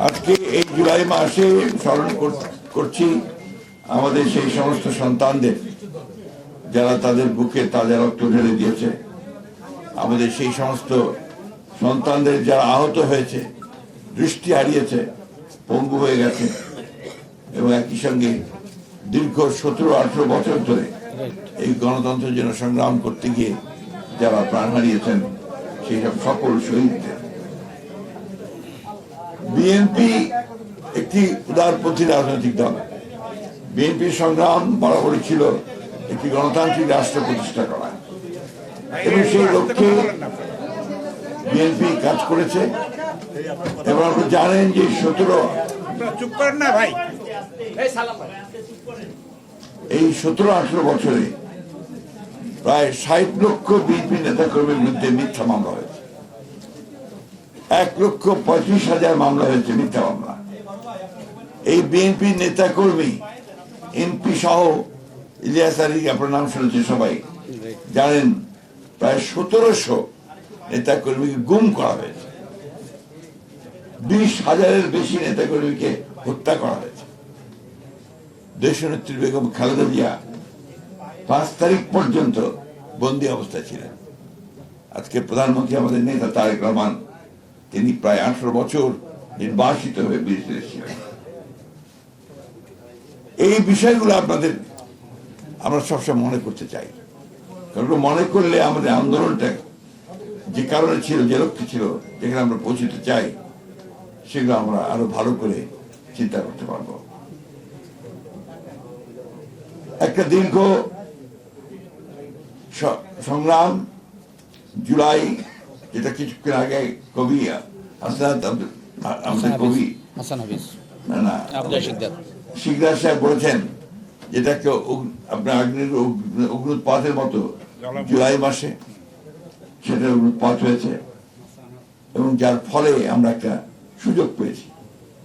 আজকে এই জুলাই মাসে স্মরণ করছি আমাদের সেই সমস্ত সন্তানদের যারা তাদের বুকে তাজা রক্ত ঢেলে দিয়েছে, আমাদের সেই সমস্ত সন্তানদের যারা আহত হয়েছে, দৃষ্টি হারিয়েছে, পঙ্গু হয়ে গেছে এবং একই সঙ্গে দীর্ঘ 17-18 বছর ধরে এই গণতন্ত্রের জন্য সংগ্রাম করতে গিয়ে যারা প্রাণ হারিয়েছেন সেই সব সকল শহীদদের। বিএনপি একটি উদারপন্থী রাজনৈতিক দল। বিএনপির সংগ্রাম বরাবরই ছিল একটি গণতান্ত্রিক রাষ্ট্র প্রতিষ্ঠা করা এবং সেই লক্ষ্যে বিএনপি কাজ করেছে। এবং আপনি জানেন যে 17-18 বছরে প্রায় 60 লক্ষ বিএনপি নেতাকর্মীর বিরুদ্ধে মিথ্যা মামলা হয়েছে। 1,35,000 মামলা হয়েছে, মিথ্যা মামলা। এই বিএনপি নেতাকর্মী এমপি সহ ইলিয়াস আলী, আপনার নাম শুনেছেন সবাই, জানেন প্রায় 1700 নেতাকর্মীকে গুম করা হয়েছে, 20,000-এর বেশি নেতাকর্মীকে হত্যা করা হয়েছে। দেশনেত্রী বেগম খালেদা জিয়া 5 তারিখ পর্যন্ত বন্দী অবস্থায় ছিলেন। আজকে প্রধানমন্ত্রী আমাদের নেতা তারেক রহমান, তিনি প্রায় 18 বছর নির্বাসিত হয়ে বিদেশে ছিলেন। এই বিষয়গুলো আমরা সবসময় মনে করতে চাই, কারণ মনে করলে আমাদের আন্দোলনটা যে কারণে ছিল, যে লক্ষ্য ছিল, যেখানে আমরা পৌঁছতে চাই, সেগুলো আমরা আরো ভালো করে চিন্তা করতে পারবো। একটা দীর্ঘ সংগ্রাম, জুলাই, যেটা কিছুক্ষণ আগে কবি শিকদার সাহেব বলেছেন, যেটাকে আপনার অগ্নুৎপাতের মতো জুলাই মাসে সেটা অগ্নুৎপাত হয়েছে এবং যার ফলে আমরা একটা সুযোগ পেয়েছি।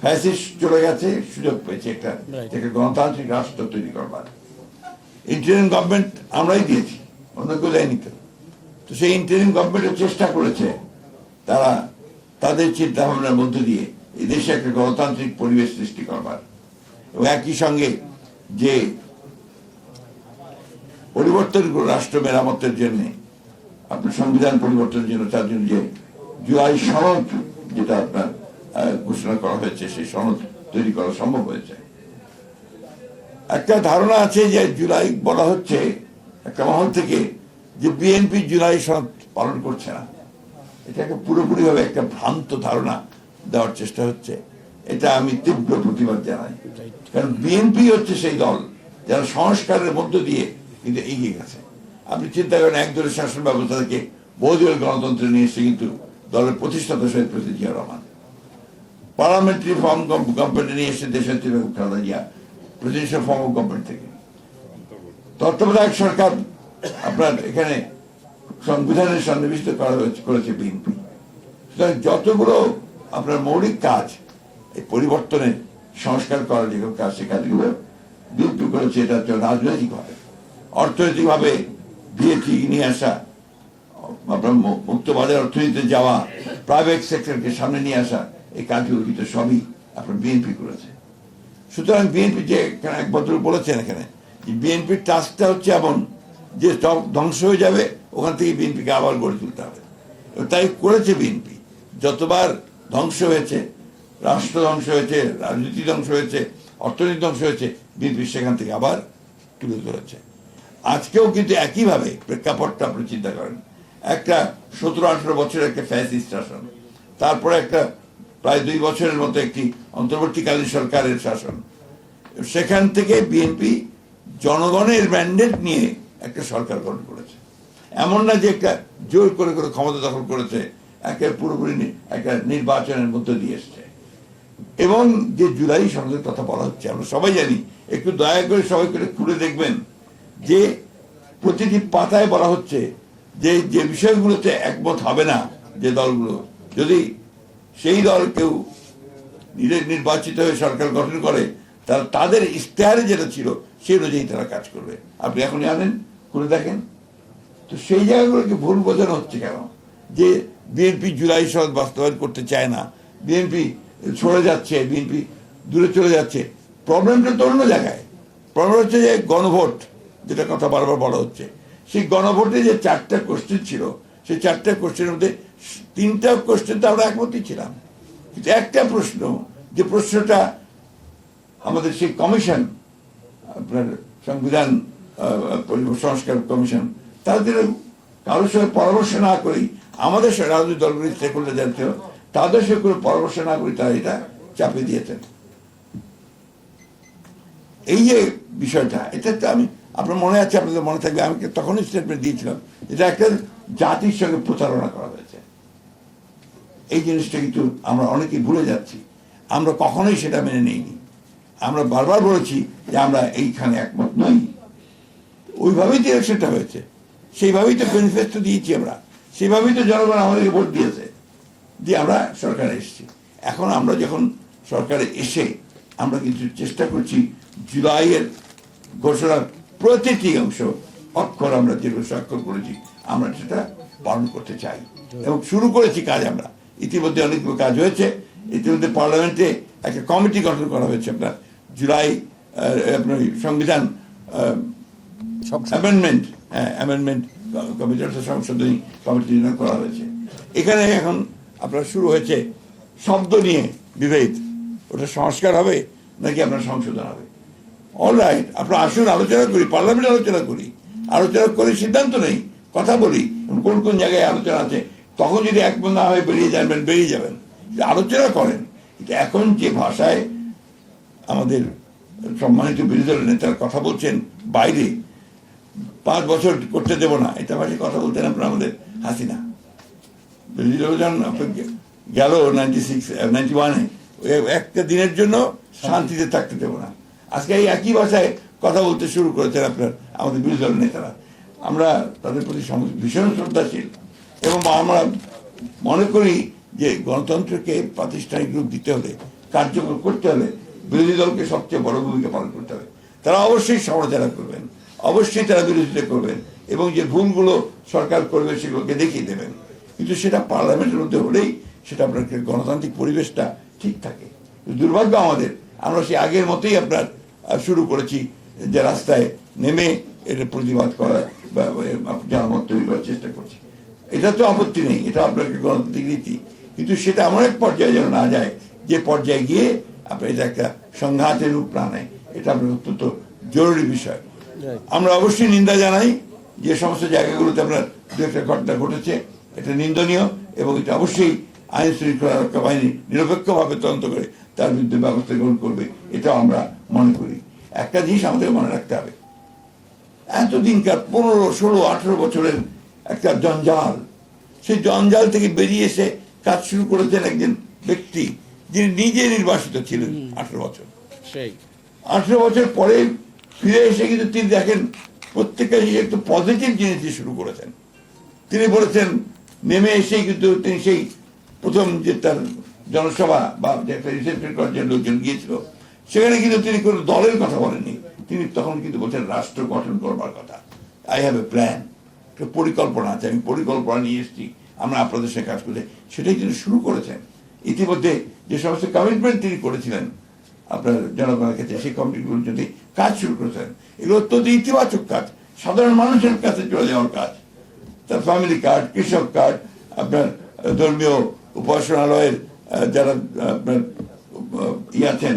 ফ্যাসিস্ট চলে গেছে, সুযোগ পেয়েছি একটা গণতান্ত্রিক রাষ্ট্র তৈরি করবার। ইন্টারিম গভর্নমেন্ট আমরাই দিয়েছি, অন্য কেউ দেয়নি। তো সেই ইন্টারিম গভর্নমেন্টের চেষ্টা করেছে তারা তাদের চিন্তা ভাবনার মধ্য দিয়ে এই দেশে একটা গণতান্ত্রিক পরিবেশ সৃষ্টি করবার এবং একই সঙ্গে যে পরিবর্তন রাষ্ট্র মেরামতের জন্য, আপনার সংবিধান পরিবর্তনের জন্য, তার জন্য যে জুলাই সনদ যেটা আপনার ঘোষণা করা হয়েছে, সেই সনদ তৈরি করা সম্ভব হয়েছে। একটা ধারণা আছে যে জুলাই বলা হচ্ছে একটা মহল থেকে যে বিএনপি জুলাই সনদ পালন করছে না। এটাকে পুরোপুরি ভাবে একটা ভ্রান্ত ধারণা দেওয়ার চেষ্টা হচ্ছে। এটা আমি তীব্র প্রতিবাদ জানাই, কারণ বিএনপি হচ্ছে সেই দল যারা সংস্কারের মধ্য দিয়ে কিন্তু এগিয়ে গেছে। আপনি চিন্তা করেন, এক দলের শাসন ব্যবস্থা থেকে বহুদলীয় গণতন্ত্রে নিয়ে এসে কিন্তু দলের প্রতিষ্ঠাতা শহীদ president Zia Rahman, parliamentary form government নিয়ে এসে দেশনেত্রী Begum Khaleda Zia presidential form of government থেকে, তত্ত্বাবধায়ক সরকার আপনার এখানে সংবিধানের সন্নিবেশিত করেছে বিএনপি। সুতরাং যতগুলো আপনার মৌলিক কাজ, এই পরিবর্তনের সংস্কার করার যেগুলো কাজ, সে কাজগুলো বিএনপি করেছে। এটা হচ্ছে রাজনৈতিকভাবে, অর্থনৈতিকভাবে ভিএটি নিয়ে আসা, আপনার মুক্ত বাজার অর্থনীতিতে যাওয়া, প্রাইভেট সেক্টরকে সামনে নিয়ে আসা, এই কাজগুলো কিন্তু সবই আপনার বিএনপি করেছে। সুতরাং বিএনপি যে এখানে এক বছর বলেছেন, এখানে বিএনপির টাস্কটা হচ্ছে এমন যে সব ধ্বংস হয়ে যাবে, ওখান থেকে বিএনপিকে আবার গড়ে তুলতে হবে। তাই করেছে বিএনপি। যতবার ধ্বংস হয়েছে, রাষ্ট্র ধ্বংস হয়েছে, রাজনীতি ধ্বংস হয়েছে, অর্থনীতি ধ্বংস হয়েছে, বিএনপি সেখান থেকে আবার তুলে ধরেছে। আজকেও কিন্তু একইভাবে প্রেক্ষাপটটা আপনি চিন্তা করেন, একটা 17-18 বছরের একটা ফ্যাসিস্ট শাসন, তারপরে একটা প্রায় 2 বছরের মতো একটি অন্তর্বর্তীকালীন সরকারের শাসন। সেখান থেকে বিএনপি জনগণের ম্যান্ডেট নিয়ে একটা সরকার গঠন করেছে। এমন না যে একটা জোর করে করে ক্ষমতা দখল করেছে, একের পুরোপুরি একটা নির্বাচনের মধ্য দিয়ে এসছে। এবং যে জুলাই সনদের কথা বলা হচ্ছে, আমরা সবাই জানি, একটু দয়া করে সবাই করে খুলে দেখবেন যে প্রতিটি পাতায় বলা হচ্ছে যে যে বিষয়গুলোতে একমত হবে না যে দলগুলো, যদি সেই দল কেউ নির্বাচিত হয়ে সরকার গঠন করে, তারা তাদের ইশতেহারে যেটা ছিল সেই অনুযায়ী তারা কাজ করবে। আপনি এখন জানেন, করে দেখেন। তো সেই জায়গাগুলোকে ভুল বোঝানো হচ্ছে কেন? যে বিএনপি জুলাই সনদ বাস্তবায়ন করতে চায় না, বিএনপি সরে যাচ্ছে, বিএনপি দূরে চলে যাচ্ছে। প্রবলেমটা তো অন্য জায়গায়। প্রবলেম হচ্ছে যে গণভোট, যেটা কথা বারবার বলা হচ্ছে, সেই গণভোটে যে 4টা কোশ্চেন ছিল, সেই 4টা কোশ্চেনের মধ্যে 3টা কোশ্চেন তো আমরা একমতই ছিলাম, কিন্তু একটা প্রশ্ন, যে প্রশ্নটা আমাদের সেই কমিশন, আপনার সংবিধান সংস্কার কমিশন, তাদের কারোর সঙ্গে পরামর্শ না করেই, আমাদের রাজনৈতিক দলগুলি স্টেক হোল্ডার যাচ্ছিল, তাদের সঙ্গে কোনো পরামর্শ না করে তারা এটা চাপিয়ে দিয়েছেন। এই যে বিষয়টা, এটা তো আমি, আপনার মনে আছে, আপনাদের মনে থাকবে, আমি তখনই স্টেটমেন্ট দিয়েছিলাম, এটা একটা জাতির সঙ্গে প্রতারণা করা হয়েছে। এই জিনিসটা কিন্তু আমরা অনেকেই ভুলে যাচ্ছি, আমরা কখনোই সেটা মেনে নিইনি। আমরা বারবার বলেছি যে আমরা এইখানে একমত নই। ওইভাবেই তো ইলেকশনটা হয়েছে, সেইভাবেই তো ম্যানিফেস্টো দিয়েছি আমরা, সেইভাবেই তো জনগণ আমাদেরকে ভোট দিয়েছে, দিয়ে আমরা সরকারে এসেছি। এখন আমরা যখন সরকারে এসে আমরা কিন্তু চেষ্টা করছি জুলাইয়ের ঘোষণার প্রতিটি অংশ, অক্ষর আমরা যেগুলো স্বাক্ষর করেছি, আমরা সেটা পালন করতে চাই এবং শুরু করেছি কাজ। আমরা ইতিমধ্যে অনেকগুলো কাজ হয়েছে। ইতিমধ্যে পার্লামেন্টে একটা কমিটি গঠন করা হয়েছে, আপনার জুলাই আপনার সংবিধান অ্যামেন্ডমেন্ট কমিটি, সংশোধনী কমিটি করা হয়েছে। এখানে এখন আপনার শুরু হয়েছে শব্দ নিয়ে বিভেদ, ওটা সংস্কার হবে নাকি আপনার সংশোধন হবে। অলরাইট, আপনার আসুন আলোচনা করি, পার্লামেন্টে আলোচনা করি, আলোচনা করে সিদ্ধান্ত নেই, কথা বলি কোন কোন জায়গায় আলোচনা আছে। তখন যদি একমত না হয়ে বেরিয়ে যাবেন, আলোচনা করেন। কিন্তু এখন যে ভাষায় আমাদের সম্মানিত বিরোধী দলের নেতারা কথা বলছেন বাইরে, 5 বছর করতে দেব না, এটা ভাষায় কথা বলতেন আপনার আমাদের হাসিনা। বিরোধী দল যখন গেল 91-এ, একটা দিনের জন্য শান্তিতে থাকতে দেব না, আজকে এই একই ভাষায় কথা বলতে শুরু করেছেন আপনার আমাদের বিরোধী দলের নেতারা। আমরা তাদের প্রতি ভীষণ শ্রদ্ধাশীল এবং আমরা মনে করি যে গণতন্ত্রকে প্রাতিষ্ঠানিক রূপ দিতে হলে, কার্যকর করতে হলে বিরোধী দলকে সবচেয়ে বড় ভূমিকা পালন করতে হবে। তারা অবশ্যই সমালোচনা করবেন, অবশ্যই তারা বিরোধিতা করবেন এবং যে ভুলগুলো সরকার করবে সেগুলোকে দেখিয়ে দেবেন, কিন্তু সেটা পার্লামেন্টের মধ্যে হলেই সেটা আপনার গণতান্ত্রিক পরিবেশটা ঠিক থাকে। দুর্ভাগ্য আমাদের, আমরা সেই আগের মতোই আপনার শুরু করেছি যে রাস্তায় নেমে এটা প্রতিবাদ করার বা জনমত তৈরি করার চেষ্টা করছি। এটা তো আপত্তি নেই, এটা আপনার গণতান্ত্রিক রীতি, কিন্তু সেটা এমন এক পর্যায়ে যেন না যায় যে পর্যায়ে গিয়ে আপনার এটা একটা সংঘাতের রূপ না নেয়। এটা আপনার অত্যন্ত জরুরি বিষয়। আমরা অবশ্যই নিন্দা জানাই যে সমস্ত জায়গাগুলোতে আপনার দু একটা ঘটনা ঘটেছে, এটা নিন্দনীয় এবং এটা অবশ্যই আইন শৃঙ্খলা রক্ষা বাহিনী নিরপেক্ষভাবে তদন্ত করে তার বিরুদ্ধে ব্যবস্থা গ্রহণ করবে, এটাও আমরা মনে করি। একটা জিনিস আমাদের মনে রাখতে হবে, এতদিনকার 15, 16, 18 বছরের একটা জঞ্জাল, সেই জঞ্জাল থেকে বেরিয়ে এসে কাজ শুরু করেছেন একজন ব্যক্তি যিনি নিজে নির্বাসিত ছিলেন 18 বছর। 18 বছর পরে ফিরে এসে কিন্তু তিনি দেখেন প্রত্যেকটা একটু পজিটিভ জিনিস দিয়ে শুরু করেছেন। তিনি বলেছেন নেমে এসেই কিন্তু তিনি সেই প্রথম যে তার জনসভা বা যে একটা রিসেপশন করার জন্য লোকজন গিয়েছিল, সেখানে কিন্তু তিনি কোনো দলের কথা বলেননি। তিনি তখন কিন্তু বলছেন রাষ্ট্র গঠন করবার কথা। আই হ্যাভ এ প্ল্যান, একটা পরিকল্পনা আছে, আমি পরিকল্পনা নিয়ে এসেছি, আমরা আপনাদের সাথে কাজ করতে, সেটাই তিনি শুরু করেছেন। ইতিমধ্যে যে সমস্ত কমিটমেন্ট তিনি করেছিলেন আপনার জনগণের ক্ষেত্রে, সেই কমিটিগুলোর যদি কাজ শুরু করেছেন, এগুলো অত্যন্ত ইতিবাচক কাজ, সাধারণ মানুষের কাছে চলে যাওয়ার কাজ। তার ফ্যামিলি কার্ড, কৃষক কার্ড, আপনার ধর্মীয় উপাসনালয়ের যারা আপনার আছেন,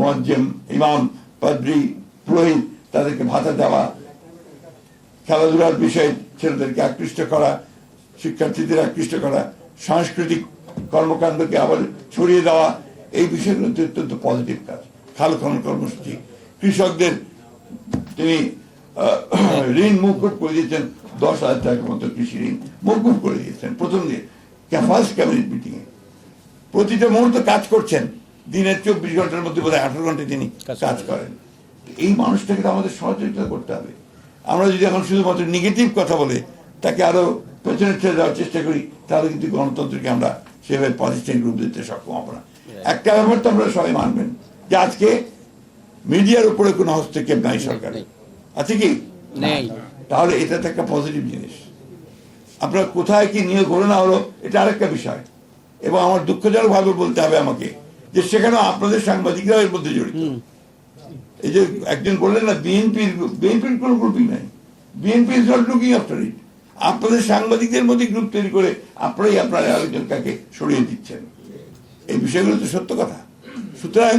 মুয়াজ্জিম, ইমাম, পাদ্রী, পুরোহিত, তাদেরকে ভাতা দেওয়া, খেলাধুলার বিষয়ে ছেলেদেরকে আকৃষ্ট করা, শিক্ষার্থীদের আকৃষ্ট করা, সাংস্কৃতিক কর্মকাণ্ডকে আবার ছড়িয়ে দেওয়া, এই বিষয়গুলো অত্যন্ত পজিটিভ কাজ। খাল খনন কর্মসূচি, কৃষকদের তিনি ঋণ মৌকুফ করে দিয়েছেন, 10,000 টাকার মতো কৃষি ঋণ মৌকুফ করে দিয়েছেন প্রথম দিন ফার্স্ট ক্যাবিনেট মিটিং এ। প্রতিটা মুহূর্তে কাজ করছেন, দিনের 24 ঘন্টার মধ্যে বোধহয় 18 ঘন্টা তিনি কাজ করেন। এই মানুষটাকে আমাদের সহযোগিতা করতে হবে। আমরা যদি এখন শুধুমাত্র নেগেটিভ কথা বলে তাকে আরো পেছনে ছেড়ে দেওয়ার চেষ্টা করি, তাহলে কিন্তু গণতন্ত্রকে আমরা সেভাবে পজিটিভ রূপ দিতে সক্ষম হবো না। একটা ব্যাপার তো আমরা সবাই মানবেন যে আজকে মিডিয়ার উপরে কোনো হস্তক্ষেপ নাই সরকারের, আছে কি? তাহলে এটা তো একটা পজিটিভ জিনিস। আপনার কোথায় কি নিয়োগ হলো না হলো এটা আরেকটা বিষয়, এবং আমার দুঃখজনকভাবে বলতে হবে আমাকে যে সেখানে আপনাদের সাংবাদিকরা এর মধ্যে জড়িত। এই যে একজন বললেন না বিএনপির কোনো গ্রুপই নাই, BNP is not looking after it. আপনাদের সাংবাদিকদের মধ্যে গ্রুপ তৈরি করে আপনারাই আপনার আরেকজনকে সরিয়ে দিচ্ছেন, এই বিষয়গুলো তো সত্য কথা। সুতরাং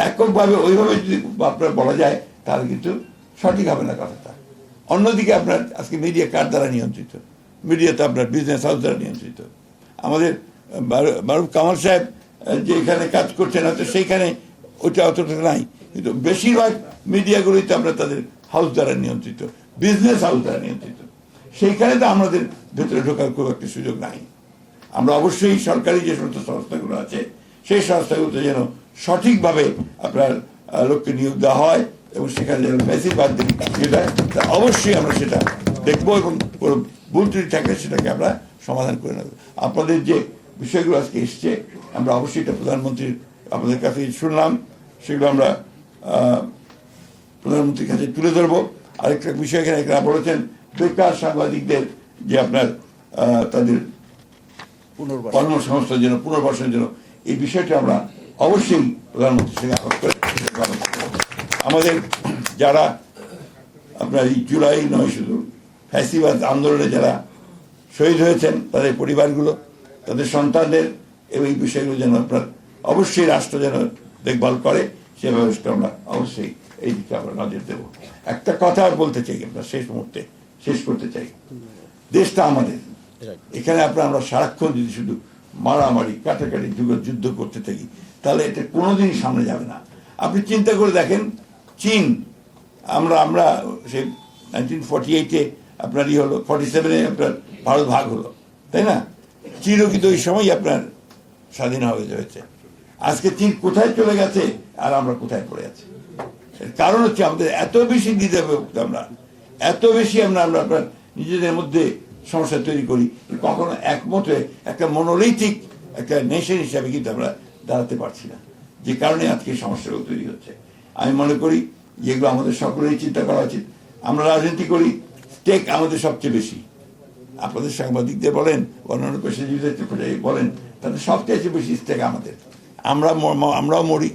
এককভাবে ওইভাবে যদি আপনার বলা যায় তাহলে কিন্তু সঠিক হবে না কথাটা। অন্যদিকে আপনার আজকে মিডিয়া কার দ্বারা নিয়ন্ত্রিত? মিডিয়া তো আপনার বিজনেস হাউস দ্বারা নিয়ন্ত্রিত। আমাদের মারুফ কামাল সাহেব যে এখানে কাজ করছেন হয়তো সেইখানে ওইটা অতটা নাই, কিন্তু বেশিরভাগ মিডিয়াগুলোই তো আমরা তাদের হাউস দ্বারা নিয়ন্ত্রিত, বিজনেস হাউস দ্বারা নিয়ন্ত্রিত। সেইখানে তো আমাদের ভেতরে ঢোকার খুব একটা সুযোগ নাই। আমরা অবশ্যই সরকারি যে সমস্ত সংস্থাগুলো আছে সেই সংস্থাগুলোতে যেন সঠিকভাবে আপনার লোককে নিয়োগ দেওয়া হয় এবং সেখানে যেন বেশিরভাগ অবশ্যই আমরা সেটা দেখবো এবং কোনো ভুল ত্রুটি থাকলে সেটাকে আমরা সমাধান করে নেব। আপনাদের যে বিষয়গুলো আজকে এসছে আমরা অবশ্যই এটা প্রধানমন্ত্রীর আপনাদের কাছে শুনলাম, সেগুলো আমরা প্রধানমন্ত্রীর কাছে তুলে ধরবো। আরেকটা বিষয় এখানে বলেছেন বেকার সাংবাদিকদের যে আপনার তাদের কর্মসংস্থার জন্য পুনর্বাসনের জন্য, এই বিষয়টা আমরা অবশ্যই প্রধানমন্ত্রীর সঙ্গে আলাপ করে আমাদের যারা আপনার এই জুলাই নয় শুধু ফ্যাসিবাদ আন্দোলনে যারা শহীদ হয়েছেন তাদের পরিবারগুলো, তাদের সন্তানদের এবং এই বিষয়গুলো যেন আপনার অবশ্যই রাষ্ট্র যেন দেখভাল করে সে ব্যবস্থা আমরা অবশ্যই এই দিকে আমরা নজর দেবো। একটা কথা বলতে চাই, আমরা শেষ মুহূর্তে শেষ করতে চাই, দেশটা আমাদের। এখানে আমরা সারাক্ষণ যদি শুধু মারামারি কাটাকাটি যুদ্ধ করতে থাকি তাহলে এটা কোনোদিনই সামনে যাবে না। আপনি চিন্তা করে দেখেন চীন, আমরা সেই 1948-এ আপনার হলো 47-এ আপনার ভারত ভাগ হলো, তাই না? চীনও কিন্তু ওই সময় আপনার স্বাধীন হয়েছে। আজকে চীন কোথায় চলে গেছে আর আমরা কোথায় পড়ে আছি? এর কারণ হচ্ছে আমাদের এত বেশি দ্বিধাবিভক্ত, আমরা এত বেশি আমরা আপনার নিজেদের মধ্যে সমস্যা তৈরি করি, কখনো একমত হয়ে একটা মনোলিথিক একটা নেশন হিসাবে কিন্তু আমরা দাঁড়াতে পারছি না, যে কারণে আজকে সমস্যাগুলো তৈরি হচ্ছে। আমি মনে করি যেগুলো আমাদের সকলেরই চিন্তা করা উচিত। আমরা রাজনীতি করি, স্টেক আমাদের সবচেয়ে বেশি। আপনাদের সাংবাদিকদের বলেন, অন্যান্য পেশাজীবীদের বলেন, তাদের সবচেয়ে বেশি স্টেক আমাদের। আমরাও মরি,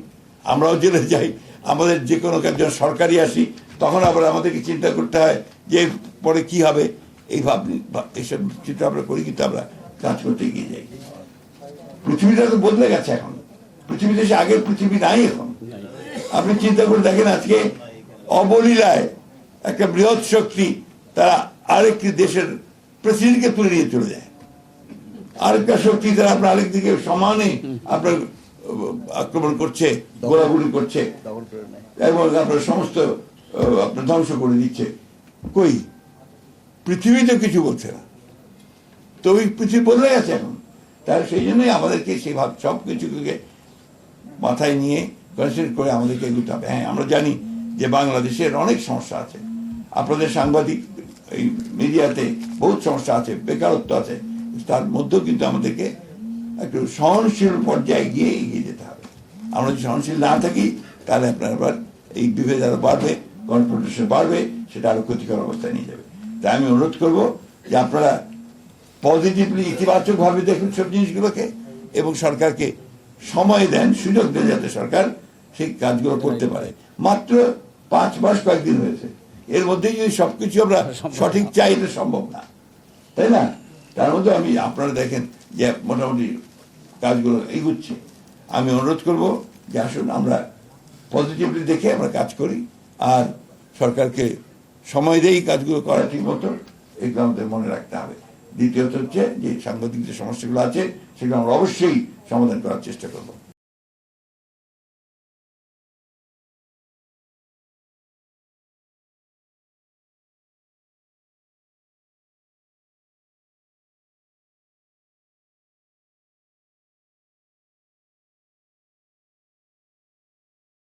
আমরাও জেলে যাই, আমাদের যে কোনো একজন সরকারি আসি তখন আবার আমাদেরকে চিন্তা করতে হয় যে পরে কি হবে। এই এইসব চিন্তা আমরা করি, কিন্তু আমরা কাজ করতে এগিয়ে যাই। পৃথিবীটা তো বদলে গেছে এখন, পৃথিবীতে সে আগের পৃথিবী নাই এখন। আপনি চিন্তা করে দেখেন আজকে অবলীলায় একটা বৃহৎ শক্তি তারা আরেকটি দেশের প্রেসিডেন্টকে তুলে নিয়ে চলে যায়, আরেকটা শক্তি তারা আপনার আরেক দিকে সমানে আপনার আক্রমণ করছে, গোলাগুলি করছে এবং আপনার সমস্ত আপনার ধ্বংস করে দিচ্ছে। কই পৃথিবীতে কিছু বলছে না, তো ওই পৃথিবী বদলে গেছে এখন। তাহলে সেই জন্যই আমাদেরকে সেইভাবে সব কিছুকে মাথায় নিয়ে কনসেন্ট্রেট করে আমাদেরকে এগোতে হবে। হ্যাঁ, আমরা জানি যে বাংলাদেশের অনেক সমস্যা আছে, আপনাদের সাংবাদিক এই মিডিয়াতে বহুত সমস্যা আছে, বেকারত্ব আছে, তার মধ্যেও কিন্তু আমাদেরকে একটু সহনশীল পর্যায়ে গিয়ে এগিয়ে যেতে হবে। আমরা যদি সহনশীল না থাকি তাহলে আপনার আবার এই বিভেদ আরো বাড়বে, কনফ্রন্টেশন বাড়বে, সেটা আরো ক্ষতিকর অবস্থায় নিয়ে যাবে। তাই আমি অনুরোধ করবো যে আপনারা পজিটিভলি ইতিবাচকভাবে দেখুন সব জিনিসগুলোকে এবং সরকারকে সময় দেন, সুযোগ দেন যাতে সরকার সেই কাজগুলো করতে পারে। মাত্র 5 মাস কয়েকদিন হয়েছে, এর মধ্যে যদি সবকিছু আমরা সঠিক চাই এটা সম্ভব না, তাই না? তার মধ্যে আপনারা দেখেন যে মোটামুটি কাজগুলো এগুচ্ছে। আমি অনুরোধ করব যে আসুন আমরা পজিটিভলি দেখে আমরা কাজ করি আর সরকারকে সময় দিয়ে কাজগুলো করা ঠিক মতো, এগুলো আমাদের মনে রাখতে হবে। দ্বিতীয়ত হচ্ছে যে সাংবাদিক যে সমস্যাগুলো আছে সেগুলো আমরা অবশ্যই সমাধান করার চেষ্টা করব।